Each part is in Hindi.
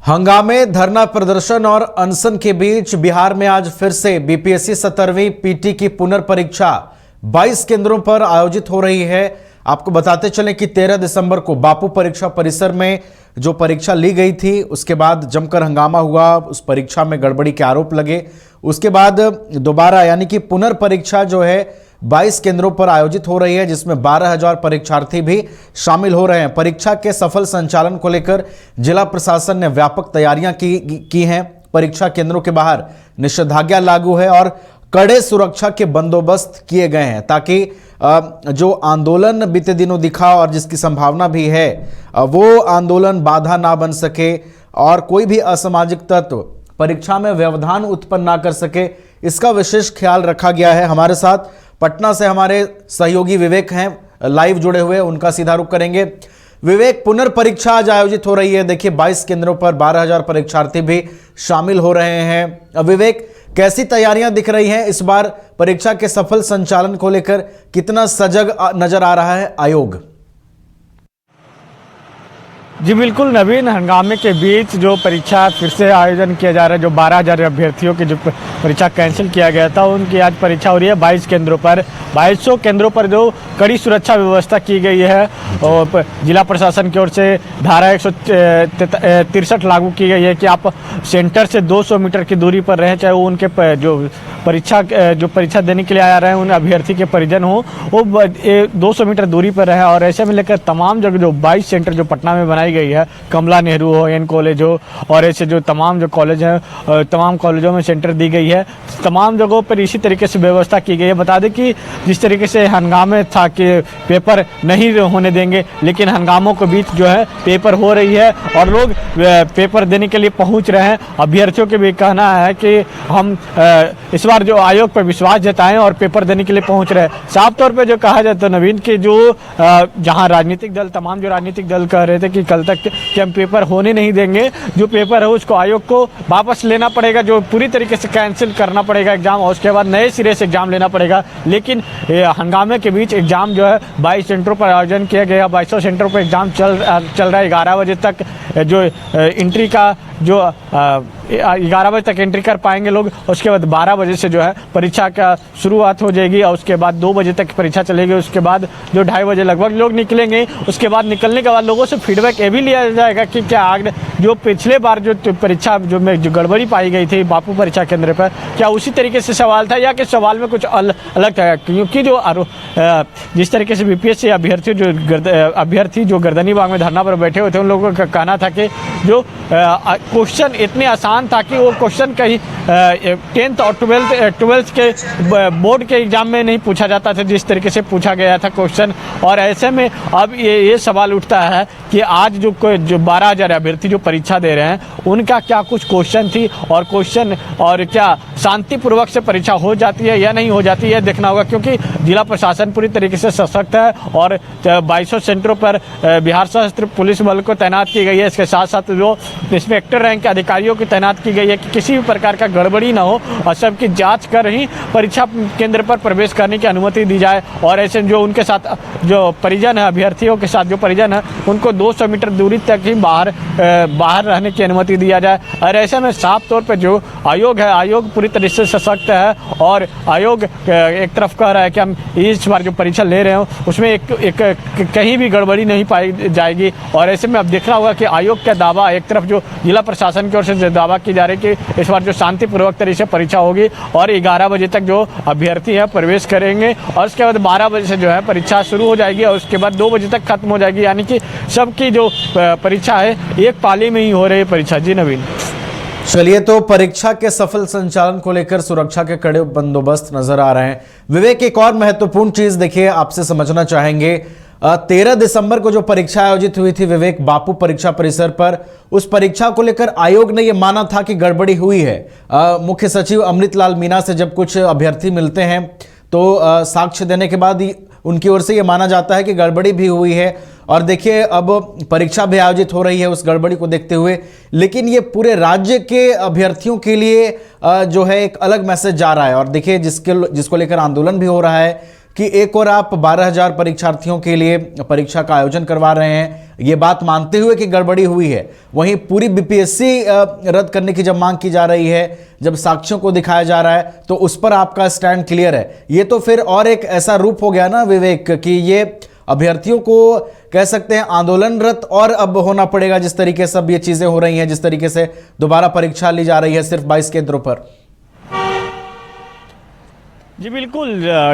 हंगामे, धरना प्रदर्शन और अनशन के बीच बिहार में आज फिर से बीपीएससी 17वीं पीटी की पुनर्परीक्षा 22 केंद्रों पर आयोजित हो रही है। आपको बताते चलें कि 13 दिसंबर को बापू परीक्षा परिसर में जो परीक्षा ली गई थी, उसके बाद जमकर हंगामा हुआ, उस परीक्षा में गड़बड़ी के आरोप लगे। उसके बाद दोबारा यानी कि पुनर्परीक्षा जो है 22 केंद्रों पर आयोजित हो रही है, जिसमें 12,000 परीक्षार्थी भी शामिल हो रहे हैं। परीक्षा के सफल संचालन को लेकर जिला प्रशासन ने व्यापक तैयारियां की हैं। परीक्षा केंद्रों के बाहर निषेधाज्ञा लागू है और कड़े सुरक्षा के बंदोबस्त किए गए हैं, ताकि जो आंदोलन बीते दिनों दिखा और जिसकी संभावना भी है, वो आंदोलन बाधा ना बन सके और कोई भी असामाजिक तत्व परीक्षा में व्यवधान उत्पन्न ना कर सके, इसका विशेष ख्याल रखा गया है। हमारे साथ पटना से हमारे सहयोगी विवेक हैं, लाइव जुड़े हुए, उनका सीधा रुख करेंगे। विवेक, पुनर्परीक्षा आज आयोजित हो रही है, देखिए 22 केंद्रों पर 12,000 परीक्षार्थी भी शामिल हो रहे हैं। विवेक, कैसी तैयारियां दिख रही हैं इस बार परीक्षा के सफल संचालन को लेकर? कितना सजग नजर आ रहा है आयोग? जी बिल्कुल नवीन, हंगामे के बीच जो परीक्षा फिर से आयोजन किया जा रहा है, जो 12,000 अभ्यर्थियों की जो परीक्षा कैंसिल किया गया था, उनकी आज परीक्षा हो रही है 22 केंद्रों पर। 2200 केंद्रों पर जो कड़ी सुरक्षा व्यवस्था की गई है और जिला प्रशासन की ओर से धारा 163 लागू की गई है कि आप सेंटर से 200 मीटर की दूरी पर रहें, चाहे वो उनके जो परीक्षा देने के लिए आ रहे हैं उन अभ्यर्थी के परिजन हो, वो 200 मीटर दूरी पर रहे। और ऐसे में लेकर तमाम जगह जो 22 सेंटर जो पटना में बनाई गई है, कमला नेहरू हो, एन कॉलेज हो, और ऐसे जो तमाम जो कॉलेज हैं, तमाम कॉलेजों में सेंटर दी गई है। तमाम जगहों पर इसी तरीके से व्यवस्था की गई है। बता दें कि जिस तरीके से हंगामे था कि पेपर नहीं होने देंगे, लेकिन हंगामों के बीच जो है पेपर हो रही है और लोग पेपर देने के लिए पहुंच रहे हैं। अभ्यर्थियों के भी कहना है कि हम इस बार जो आयोग पर विश्वास जताएं और पेपर देने के लिए पहुंच रहे हैं। साफ तौर पे जो कहा जाता है नवीन कि जो जहां राजनीतिक दल, तमाम जो राजनीतिक दल कह रहे थे कि कल तक कि हम पेपर होने नहीं देंगे, जो पेपर है उसको आयोग को वापस लेना पड़ेगा, जो पूरी तरीके से कैंसिल करना पड़ेगा एग्जाम, और उसके बाद नए सिरे से एग्जाम लेना पड़ेगा। लेकिन हंगामे के बीच एग्जाम जो है 22 सेंटरों पर आयोजन किया गया। 2200 सेंटरों पर एग्जाम चल रहा है। 11 बजे तक जो एंट्री का जो 11 बजे तक एंट्री कर पाएंगे लोग। उसके बाद 12 बजे से जो है परीक्षा का शुरुआत हो जाएगी और उसके बाद 2 बजे तक परीक्षा चलेगी। उसके बाद जो 2:30 बजे लगभग लोग निकलेंगे। उसके बाद निकलने के बाद लोगों से फीडबैक ये भी लिया जाएगा कि क्या आगे जो पिछले बार जो परीक्षा जो गड़बड़ी पाई गई थी बापू परीक्षा केंद्र पर, क्या उसी तरीके से सवाल था या कि सवाल में कुछ अलग था? क्योंकि जो जिस तरीके से बीपीएससी अभ्यर्थी जो गर्दनी बाग में धरना पर बैठे हुए थे, उन लोगों का कहना था कि जो क्वेश्चन इतने आसान था कि वो क्वेश्चन कहीं 10th और 12th के बोर्ड के एग्जाम में नहीं पूछा जाता था, जिस तरीके से पूछा गया था क्वेश्चन। और ऐसे में अब ये सवाल उठता है कि आज जो 12,000 अभ्यर्थी जो परीक्षा दे रहे हैं, उनका क्या कुछ क्वेश्चन थी और क्वेश्चन और क्या शांतिपूर्वक से परीक्षा हो जाती है या नहीं हो जाती है, देखना होगा। क्योंकि जिला प्रशासन पूरी तरीके से सशक्त है और 2200 सेंटरों पर बिहार सशस्त्र पुलिस बल को तैनात की गई है। इसके साथ साथ जो इंस्पेक्टर रैंक के अधिकारियों की तैनात की गई है कि किसी भी प्रकार का गड़बड़ी ना हो और सबकी जांच कर ही परीक्षा केंद्र पर प्रवेश करने की अनुमति दी जाए। और ऐसे जो उनके साथ जो परिजन है, अभ्यर्थियों के साथ जो परिजन है, उनको 200 मीटर दूरी तक ही बाहर रहने की अनुमति दिया जाए। और ऐसे में साफ तौर पर जो आयोग है, आयोग पूरी तरीके से सशक्त है और आयोग एक तरफ कह रहा है कि हम इस बार जो परीक्षा ले रहे हो उसमें एक कहीं भी गड़बड़ी नहीं पाई जाएगी। और ऐसे में अब देखना होगा कि आयोग का दावा, एक तरफ जो जिला प्रशासन की ओर से दावा की जा रही है कि इस बार जो शांतिपूर्वक तरीके से परीक्षा होगी और 11 बजे तक जो अभ्यर्थी है प्रवेश करेंगे और उसके बाद 12 बजे से जो है परीक्षा शुरू हो जाएगी और उसके बाद 2 बजे तक खत्म हो जाएगी। यानी कि सबकी जो परीक्षा है एक पाली में ही हो रही है परीक्षा। जी नवीन, चलिए, तो परीक्षा के सफल संचालन को लेकर सुरक्षा के कड़े बंदोबस्त नजर आ रहे हैं। विवेक, एक और महत्वपूर्ण चीज देखिए, आपसे समझना चाहेंगे, 13 दिसंबर को जो परीक्षा आयोजित हुई थी विवेक, बापू परीक्षा परिसर पर, उस परीक्षा को लेकर आयोग ने यह माना था कि गड़बड़ी हुई है। मुख्य सचिव अमृतलाल मीना से जब कुछ अभ्यर्थी मिलते हैं तो साक्ष्य देने के बाद उनकी ओर से यह माना जाता है कि गड़बड़ी भी हुई है। और देखिए, अब परीक्षा भी आयोजित हो रही है उस गड़बड़ी को देखते हुए, लेकिन ये पूरे राज्य के अभ्यर्थियों के लिए जो है एक अलग मैसेज जा रहा है। और देखिए, जिसको लेकर आंदोलन भी हो रहा है कि एक और आप 12,000 परीक्षार्थियों के लिए परीक्षा का आयोजन करवा रहे हैं, ये बात मानते हुए कि गड़बड़ी हुई है, वहीं पूरी बीपीएससी रद्द करने की जब मांग की जा रही है, जब साक्ष्यों को दिखाया जा रहा है, तो उस पर आपका स्टैंड क्लियर है। ये तो फिर और एक ऐसा रूप हो गया ना विवेक, कि ये अभ्यर्थियों को कह सकते हैं आंदोलनरत और अब होना पड़ेगा, जिस तरीके से अब ये चीजें हो रही हैं, जिस तरीके से दोबारा परीक्षा ली जा रही है सिर्फ 22 केंद्रों पर। जी बिल्कुल,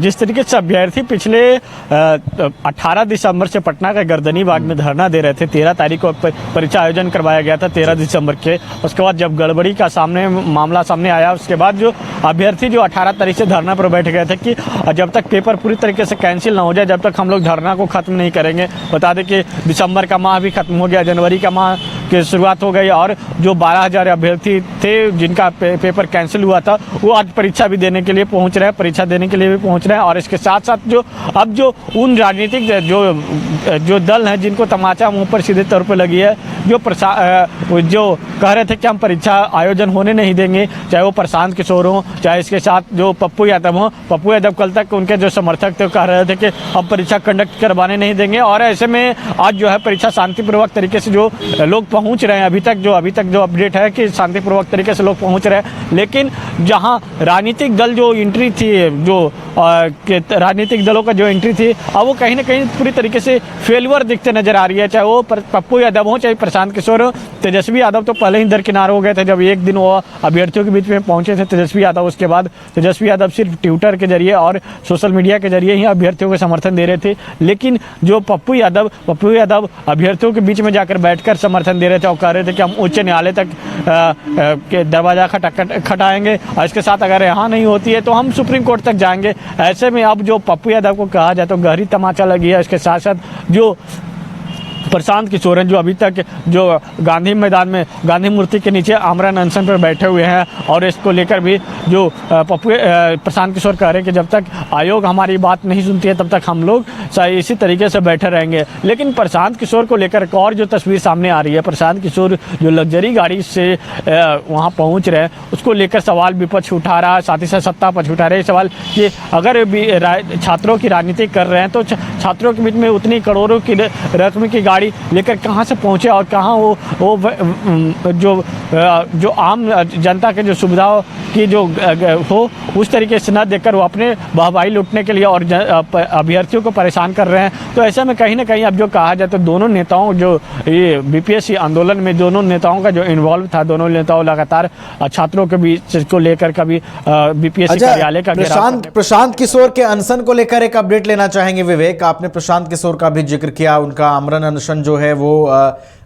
जिस तरीके से अभ्यर्थी पिछले 18 दिसंबर से पटना के गर्दनी बाग में धरना दे रहे थे, 13 तारीख को परीक्षा आयोजन करवाया गया था 13 दिसंबर के। उसके बाद जब गड़बड़ी का मामला सामने आया, उसके बाद जो अभ्यर्थी जो 18 तारीख से धरना पर बैठ गए थे कि जब तक पेपर पूरी तरीके से कैंसिल ना हो जाए, जब तक हम लोग धरना को ख़त्म नहीं करेंगे। बता दें कि दिसंबर का माह भी खत्म हो गया, जनवरी का माह की शुरुआत हो गई, और जो 12,000 अभ्यर्थी थे जिनका पेपर कैंसिल हुआ था, वो आज परीक्षा भी देने के लिए पहुँच रहे हैं, परीक्षा देने के लिए भी पहुंच रहे हैं। और इसके साथ साथ जो अब जो उन राजनीतिक जो दल हैं जिनको तमाचा मुंह पर सीधे तौर पर लगी है, जो कह रहे थे कि हम परीक्षा आयोजन होने नहीं देंगे, चाहे वो प्रशांत किशोर हो, चाहे इसके साथ जो पप्पू यादव हो। पप्पू यादव कल तक उनके जो समर्थक थे कह रहे थे कि हम परीक्षा कंडक्ट करवाने नहीं देंगे, और ऐसे में आज जो है परीक्षा शांतिपूर्वक तरीके से जो लोग पहुंच रहे हैं, अभी तक जो अपडेट है कि शांतिपूर्वक तरीके से लोग पहुंच रहे हैं। लेकिन जहां राजनीतिक दल जो एंट्री थी, जो राजनीतिक दलों का जो एंट्री थी, अब वो कहीं ना कहीं पूरी तरीके से फेलवर दिखते नजर आ रही है, चाहे वो पप्पू यादव हो, चाहे प्रशांत किशोर हो। तेजस्वी यादव तो पहले ही दरकिनार हो गए थे जब एक दिन वो अभ्यर्थियों के बीच में पहुंचे थे तेजस्वी यादव। उसके बाद तेजस्वी यादव सिर्फ ट्विटर के जरिए और सोशल मीडिया के जरिए ही अभ्यर्थियों को समर्थन दे रहे थे। लेकिन जो पप्पू यादव अभ्यर्थियों के बीच में जाकर बैठकर समर्थन दे रहे थे और कह रहे थे कि हम उच्च न्यायालय तक के दरवाजा खटाएंगे, और इसके साथ अगर यहाँ नहीं होती है तो हम सुप्रीम कोर्ट तक जाएंगे। ऐसे में अब जो पप्पू यादव को कहा जाए तो गहरी तमाचा लगी है। इसके साथ साथ जो प्रशांत किशोर हैं, जो अभी तक जो गांधी मैदान में गांधी मूर्ति के नीचे आमरण अनशन पर बैठे हुए हैं, और इसको लेकर भी जो प्रशांत किशोर कह रहे हैं कि जब तक आयोग हमारी बात नहीं सुनती है तब तक हम लोग इसी तरीके से बैठे रहेंगे। लेकिन प्रशांत किशोर को लेकर एक और जो तस्वीर सामने आ रही है, प्रशांत किशोर जो लग्जरी गाड़ी से वहाँ पहुँच रहे हैं, उसको लेकर सवाल विपक्ष उठा रहा है, साथ ही साथ सत्ता पक्ष उठा रहे हैं सवाल कि अगर भी छात्रों की राजनीति कर रहे हैं तो छात्रों के बीच में उतनी करोड़ों की रकम की गाड़ी लेकर कहाँ से पहुँचे, और कहाँ वो जो आम जनता के जो सुविधाओं की जो हो उस तरीके से न देखकर वो अपने वाहवाही लूटने के लिए और अभ्यर्थियों को परेशान कर रहे हैं। तो ऐसे में कहीं ना कहीं अब जो कहा जाए तो दोनों नेताओं जो ये बीपीएससी आंदोलन में दोनों नेताओं का जो इन्वॉल्व था, दोनों नेताओं लगातार छात्रों के बीच को लेकर कभी बीपीएससी कार्यालय का प्रशांत किशोर के अनशन को लेकर एक अपडेट लेना चाहेंगे विवेक। आपने प्रशांत किशोर का भी जिक्र किया, उनका आमरण अनशन जो है वो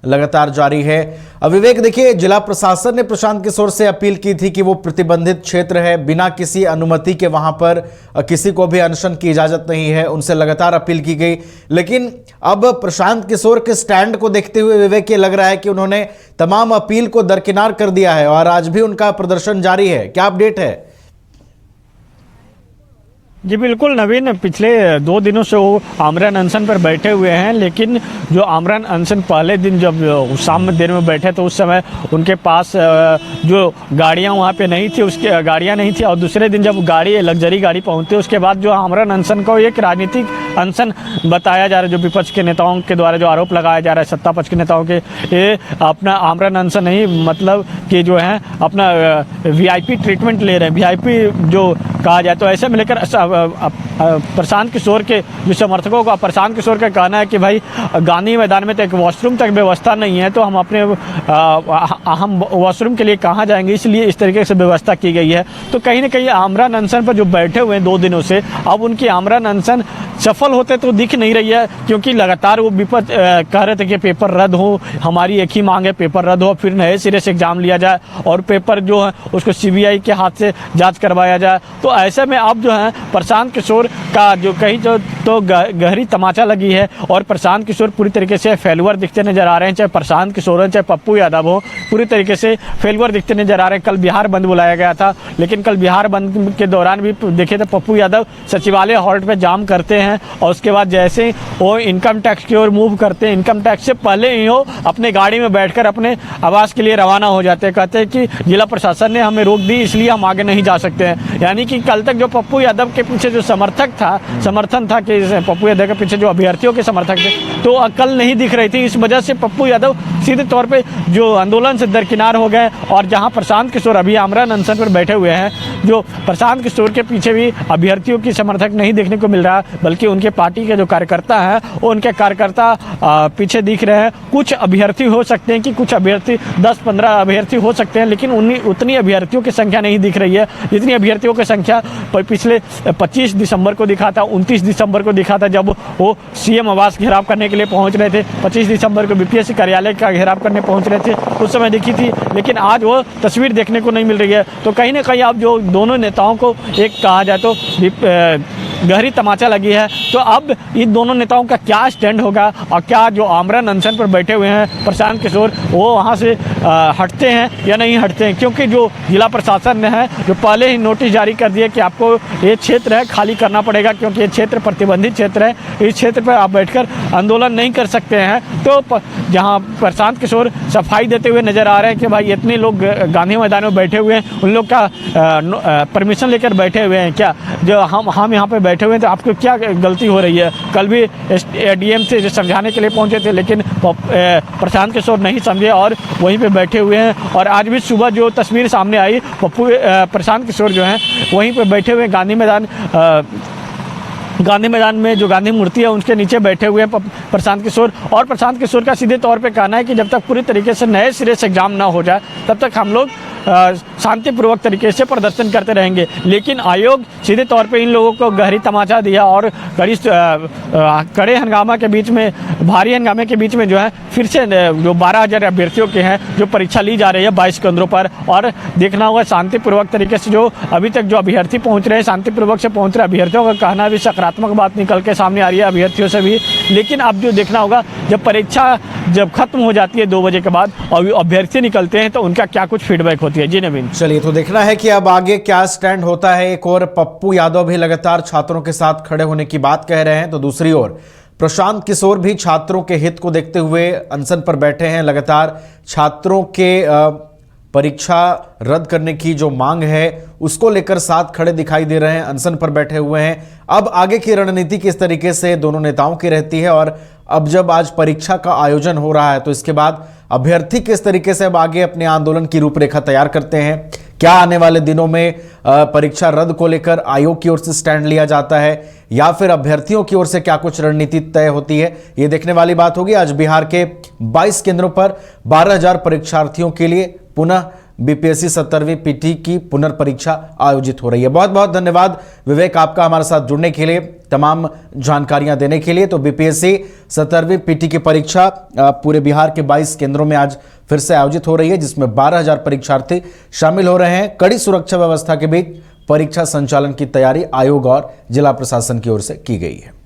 लगातार जारी है। विवेक देखिए, जिला प्रशासन ने प्रशांत किशोर से अपील की थी कि वो प्रतिबंधित क्षेत्र है, बिना किसी अनुमति के वहां पर किसी को भी अनशन की इजाजत नहीं है, उनसे लगातार अपील की गई। लेकिन अब प्रशांत किशोर के स्टैंड को देखते हुए विवेक ये लग रहा है कि उन्होंने तमाम अपील को दरकिनार कर दिया है और आज भी उनका प्रदर्शन जारी है। क्या अपडेट है? जी बिल्कुल नवीन, पिछले 2 दिनों से वो आमरण अनशन पर बैठे हुए हैं। लेकिन जो आमरण अनशन पहले दिन जब शाम देर में बैठे तो उस समय उनके पास जो गाड़ियां वहाँ पे नहीं थी, उसकी गाड़ियां नहीं थी, और दूसरे दिन जब लग्जरी गाड़ी पहुँचती उसके बाद जो आमरण अनशन को एक राजनीतिक अनशन बताया जा रहा है। जो विपक्ष के नेताओं के द्वारा जो आरोप लगाया जा रहा है, सत्ता पक्ष के नेताओं के, ये अपना आमरण अनशन नहीं, मतलब कि जो है अपना वीआईपी ट्रीटमेंट ले रहे हैं, वीआईपी जो कहा जाए। तो ऐसे में लेकर प्रशांत किशोर के जो समर्थकों का, प्रशांत किशोर का कहना है कि भाई गांधी मैदान में तो एक वॉशरूम तक व्यवस्था नहीं है, तो हम अपने हम वॉशरूम के लिए कहाँ जाएंगे, इसलिए इस तरीके से व्यवस्था की गई है। तो कहीं ना कहीं आमरण अनशन पर जो बैठे हुए हैं 2 दिनों से, अब उनकी आमरण अनशन सफल होते तो दिख नहीं रही है, क्योंकि लगातार वो विपक्ष कह रहे थे कि पेपर रद्द हो, हमारी एक ही मांग है पेपर रद्द हो, फिर नए सिरे से एग्जाम लिया जाए और पेपर जो है उसको सीबीआई के हाथ से जांच करवाया जाए। तो ऐसे में अब जो है प्रशांत किशोर का जो कहीं तो गहरी तमाचा लगी है, और प्रशांत किशोर पूरी तरीके से फेलवर दिखते नजर आ रहे हैं, चाहे प्रशांत किशोर हो चाहे पप्पू यादव हो, पूरी तरीके से फेलवर दिखते नजर आ रहे हैं। कल बिहार बंद बुलाया गया था, लेकिन कल बिहार बंद के दौरान भी देखे तो पप्पू यादव सचिवालय हॉल्ट पे जाम करते हैं और उसके बाद जैसे ही वो इनकम टैक्स की ओर मूव करते हैं, इनकम टैक्स से पहले ही वो अपने गाड़ी में बैठकर अपने आवास के लिए रवाना हो जाते हैं। कहते हैं कि जिला प्रशासन ने हमें रोक दी, इसलिए हम आगे नहीं जा सकते हैं। यानी कि कल तक जो पप्पू यादव के पीछे जो समर्थन था कि पप्पू यादव के पीछे जो अभ्यर्थियों के समर्थक थे, तो अकल नहीं दिख रही थी। इस वजह से पप्पू यादव सीधे तौर पे जो आंदोलन से दरकिनार हो गए। और जहां प्रशांत किशोर अभी आमरण अनशन पर बैठे हुए हैं, जो प्रशांत किशोर के पीछे भी अभ्यर्थियों की समर्थक नहीं देखने को मिल रहा, बल्कि उनके पार्टी के जो कार्यकर्ता हैं वो उनके कार्यकर्ता पीछे दिख रहे हैं। कुछ अभ्यर्थी हो सकते हैं कि कुछ अभ्यर्थी 10-15 अभ्यर्थी हो सकते हैं, लेकिन उतनी अभ्यर्थियों की संख्या नहीं दिख रही है जितनी अभ्यर्थियों की संख्या पिछले 25 दिसंबर को दिखा था, 29 दिसंबर को दिखा था, जब वो सीएम आवास घेराव करने के लिए पहुंच रहे थे। 25 दिसंबर को बीपीएससी कार्यालय का घेराव करने पहुंच रहे थे, उस समय दिखी थी, लेकिन आज वो तस्वीर देखने को नहीं मिल रही है। तो कहीं ना कहीं अब जो दोनों नेताओं को एक कहा जाए तो गहरी तमाचा लगी है। तो अब इन दोनों नेताओं का क्या स्टैंड होगा और क्या जो आमरण अनशन पर बैठे हुए हैं प्रशांत किशोर वो वहाँ से हटते हैं या नहीं हटते हैं, क्योंकि जो जिला प्रशासन ने है जो पहले ही नोटिस जारी कर दिया कि आपको ये क्षेत्र है खाली करना पड़ेगा, क्योंकि ये क्षेत्र प्रतिबंधित क्षेत्र है, इस क्षेत्र पर आप बैठकर आंदोलन नहीं कर सकते हैं। तो जहाँ प्रशांत किशोर सफाई देते हुए नजर आ रहे हैं कि भाई इतने लोग गांधी मैदान में बैठे हुए हैं, उन लोग का परमिशन लेकर बैठे हुए हैं क्या? जो हम यहाँ पे बैठे हुए हैं तो आपको क्या गलती हो रही है? कल भी डीएम से समझाने के लिए पहुंचे थे, लेकिन प्रशांत किशोर नहीं समझे और वहीं पे बैठे हुए हैं। और आज भी सुबह जो तस्वीर सामने आई, प्रशांत किशोर जो हैं वहीं पे बैठे हुए गांधी मैदान में जो गांधी मूर्ति है उसके नीचे बैठे हुए हैं प्रशांत किशोर। और प्रशांत किशोर का सीधे तौर पे कहना है कि जब तक पूरी तरीके से नए सिरे से एग्जाम ना हो जाए तब तक हम लोग शांतिपूर्वक तरीके से प्रदर्शन करते रहेंगे। लेकिन आयोग सीधे तौर पे इन लोगों को गहरी तमाचा दिया और कड़े हंगामा के बीच में, भारी हंगामे के बीच में जो है फिर से जो 12,000 अभ्यर्थियों के हैं जो परीक्षा ली जा रही है 22 केंद्रों पर, और देखना होगा शांतिपूर्वक तरीके से जो अभी तक जो अभ्यर्थी पहुँच रहे हैं शांतिपूर्वक से पहुँच रहे अभ्यर्थियों का कहना भी सकारात्मक बात निकल के सामने आ रही है अभ्यर्थियों से भी। लेकिन अब जो देखना होगा जब परीक्षा जब खत्म हो जाती है 2 बजे के बाद और अभ्यर्थी निकलते हैं तो उनका क्या कुछ फीडबैक होती है। जी नवीन, चलिए तो देखना है कि अब आगे क्या स्टैंड होता है। एक और पप्पू यादव भी लगातार छात्रों के साथ खड़े होने की बात कह रहे हैं, तो दूसरी ओर प्रशांत किशोर भी छात्रों के हित को देखते हुए अनशन पर बैठे हैं। लगातार छात्रों के परीक्षा रद्द करने की जो मांग है उसको लेकर साथ खड़े दिखाई दे रहे हैं, अनशन पर बैठे हुए हैं। अब आगे की रणनीति किस तरीके से दोनों नेताओं की रहती है, और अब जब आज परीक्षा का आयोजन हो रहा है तो इसके बाद अभ्यर्थी किस तरीके से अब आगे अपने आंदोलन की रूपरेखा तैयार करते हैं, क्या आने वाले दिनों में परीक्षा रद्द को लेकर आयोग की ओर से स्टैंड लिया जाता है या फिर अभ्यर्थियों की ओर से क्या कुछ रणनीति तय होती है, ये देखने वाली बात होगी। आज बिहार के 22 केंद्रों पर 12,000 परीक्षार्थियों के लिए पुनः बीपीएससी 17वीं पीटी की पुनर्परीक्षा आयोजित हो रही है। बहुत बहुत धन्यवाद विवेक आपका हमारे साथ जुड़ने के लिए, तमाम जानकारियां देने के लिए। तो बीपीएससी 17वीं पीटी की परीक्षा पूरे बिहार के 22 केंद्रों में आज फिर से आयोजित हो रही है, जिसमें 12,000 परीक्षार्थी शामिल हो रहे हैं। कड़ी सुरक्षा व्यवस्था के बीच परीक्षा संचालन की तैयारी आयोग और जिला प्रशासन की ओर से की गई है।